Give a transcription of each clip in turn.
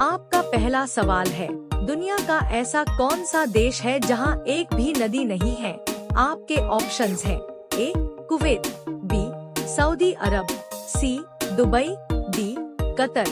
आपका पहला सवाल है, दुनिया का ऐसा कौन सा देश है जहां एक भी नदी नहीं है? आपके ऑप्शंस हैं ए कुवैत, बी सऊदी अरब, सी दुबई, डी कतर।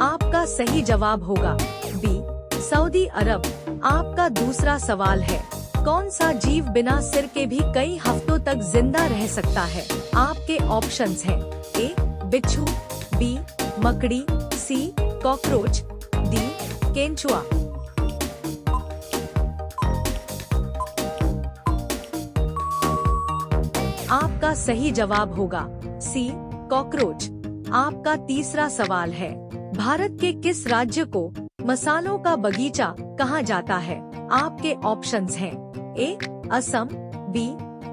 आपका सही जवाब होगा बी सऊदी अरब। आपका दूसरा सवाल है, कौन सा जीव बिना सिर के भी कई हफ्तों तक जिंदा रह सकता है? आपके ऑप्शंस हैं ए बिच्छू, बी मकड़ी, सी कॉकरोच, डी केंचुआ। आपका सही जवाब होगा सी कॉकरोच। आपका तीसरा सवाल है, भारत के किस राज्य को मसालों का बगीचा कहा जाता है? आपके ऑप्शंस हैं ए असम, बी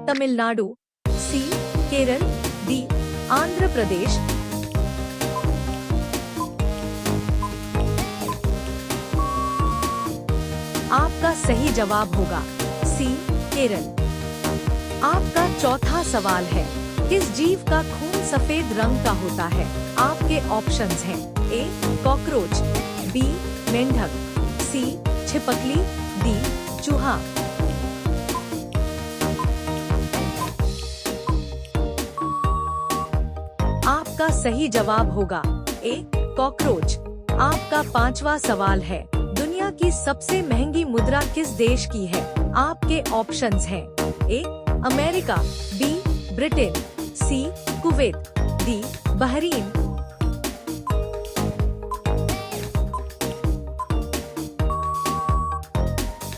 तमिलनाडु, सी केरल, डी आंध्र प्रदेश। आपका सही जवाब होगा सी केरल। आपका चौथा सवाल है, किस जीव का खून सफेद रंग का होता है? आपके ऑप्शंस हैं ए कॉकरोच, बी मेंढक, सी छिपकली, डी चूहा। आपका सही जवाब होगा ए कॉकरोच। आपका पांचवा सवाल है, दुनिया की सबसे महंगी मुद्रा किस देश की है? आपके ऑप्शंस हैं A America, B Britain, C Kuwait, D Bahrain.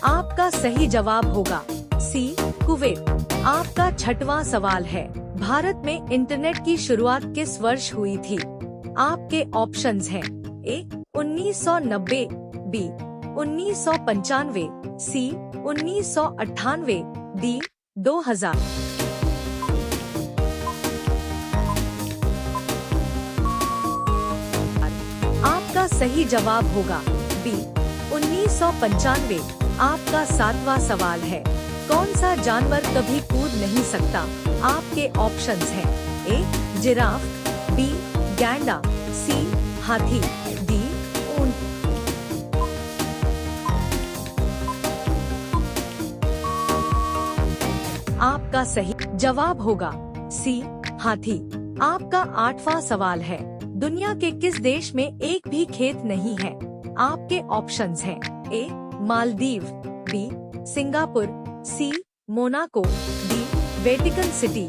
आपका सही जवाब होगा सी कुवैत। आपका छठवां सवाल है, भारत में इंटरनेट की शुरुआत किस वर्ष हुई थी? आपके ऑप्शंस हैं ए 1990, बी 1995, सी 1998, डी 2000। आपका सही जवाब होगा बी 1995। आपका सातवां सवाल है, कौन सा जानवर कभी कूद नहीं सकता? आपके ऑप्शंस हैं ए जिराफ, बी गैंडा, सी हाथी, डी ऊंट। आपका सही जवाब होगा सी हाथी। आपका आठवां सवाल है, दुनिया के किस देश में एक भी खेत नहीं है? आपके ऑप्शंस हैं ए मालदीव, बी सिंगापुर, सी मोनाको, डी वेटिकन सिटी।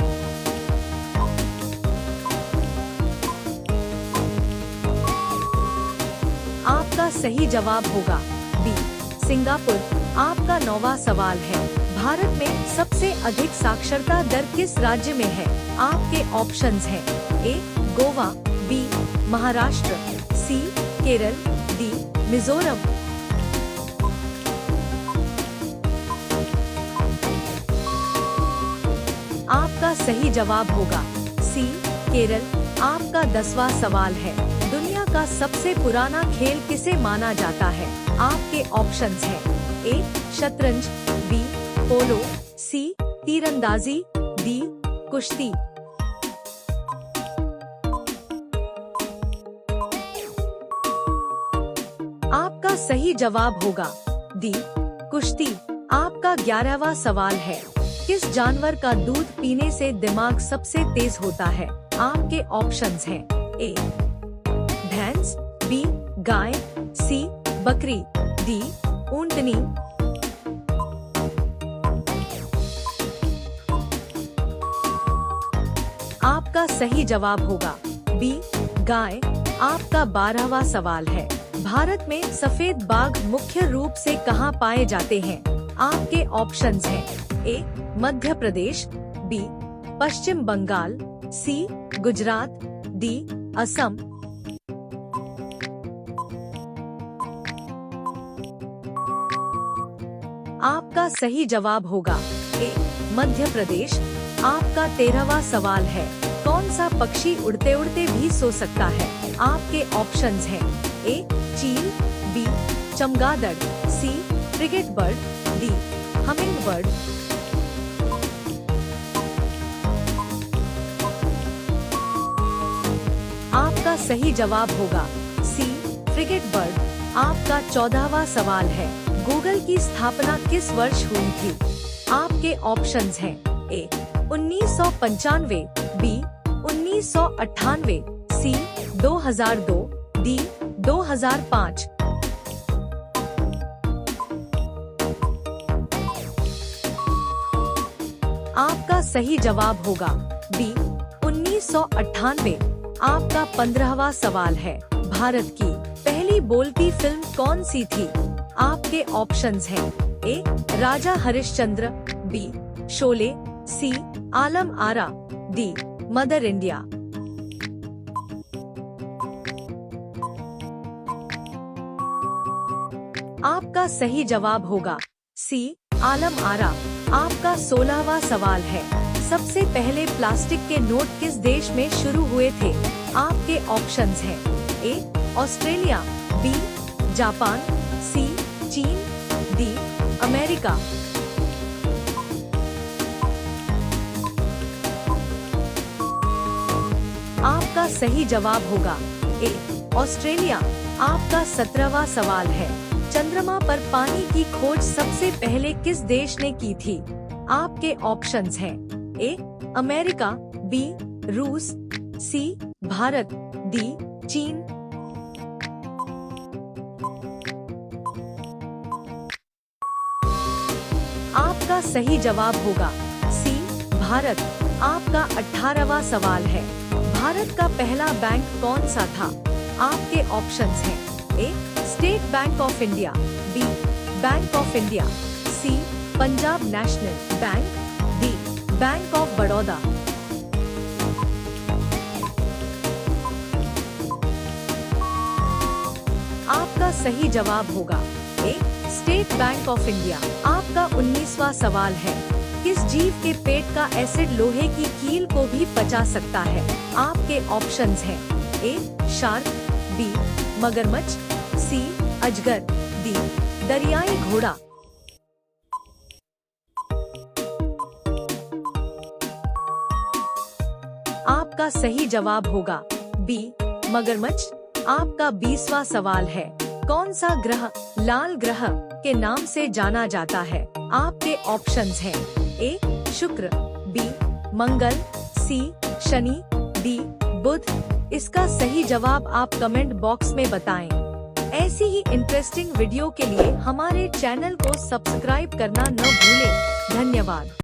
आपका सही जवाब होगा बी सिंगापुर। आपका नौवां सवाल है, भारत में सबसे अधिक साक्षरता दर किस राज्य में है? आपके ऑप्शंस हैं ए गोवा, बी महाराष्ट्र, सी केरल, डी मिजोरम। आपका सही जवाब होगा सी केरल। आपका 10वां सवाल है, दुनिया का सबसे पुराना खेल किसे माना जाता है? आपके ऑप्शंस हैं ए शतरंज, बी पोलो, सी तीरंदाजी, डी कुश्ती। आपका सही जवाब होगा डी कुश्ती। आपका 11वां सवाल है, किस जानवर का दूध पीने से दिमाग सबसे तेज होता है? आपके ऑप्शंस हैं ए भैंस, बी गाय, सी बकरी, डी ऊंटनी। आपका सही जवाब होगा बी गाय। आपका 12वां सवाल है, भारत में सफेद बाघ मुख्य रूप से कहाँ पाए जाते हैं? आपके ऑप्शंस हैं ए मध्य प्रदेश, बी पश्चिम बंगाल, सी गुजरात, डी असम। आपका सही जवाब होगा ए मध्य प्रदेश। आपका 13वां सवाल है, कौन सा पक्षी उड़ते उड़ते भी सो सकता है? आपके ऑप्शंस हैं ए चील, बी चमगादड़, C frigate bird, D hummingbird. सही जवाब होगा सी फ्रिगेट बर्ड। आपका 14वां सवाल है, गूगल की स्थापना किस वर्ष हुई थी? आपके ऑप्शंस हैं ए 1995, बी 1998, सी 2002, डी 2005। आपका सही जवाब होगा बी 1998। आपका 15वां सवाल है, भारत की पहली बोलती फिल्म कौन सी थी? आपके ऑप्शंस हैं ए राजा हरिश्चंद्र, बी शोले, सी Alam Ara, D mother India. आपका सही जवाब होगा सी आलम आरा। आपका 16वां सवाल है, सबसे पहले प्लास्टिक के नोट किस देश में शुरू हुए थे? आपके ऑप्शंस हैं ए ऑस्ट्रेलिया, बी जापान, सी चीन, डी अमेरिका। आपका सही जवाब होगा ए ऑस्ट्रेलिया। आपका 17वां सवाल है, चंद्रमा पर पानी की खोज सबसे पहले किस देश ने की थी? आपके ऑप्शंस हैं ए अमेरिका, बी रूस, सी भारत, डी चीन। आपका सही जवाब होगा सी भारत। आपका 18वां सवाल है, भारत का पहला बैंक कौन सा था? आपके ऑप्शंस हैं A State Bank of India, B Bank of India, C Punjab National Bank, D Bank of Baroda. आपका सही जवाब होगा A State Bank of India. आपका 19वां सवाल है, किस जीव के पेट का एसिड लोहे की कील को भी पचा सकता है? आपके ऑप्शंस हैं ए शार्क, बी मगरमच्छ, सी अजगर, डी दरियाई घोड़ा। आपका सही जवाब होगा बी मगरमच्छ। आपका 20वां सवाल है, कौन सा ग्रह लाल ग्रह के नाम से जाना जाता है? आपके ऑप्शंस हैं ए शुक्र, बी मंगल, सी शनि, डी बुध। इसका सही जवाब आप कमेंट बॉक्स में बताएं। ऐसी ही इंटरेस्टिंग वीडियो के लिए हमारे चैनल को सब्सक्राइब करना न भूलें। धन्यवाद।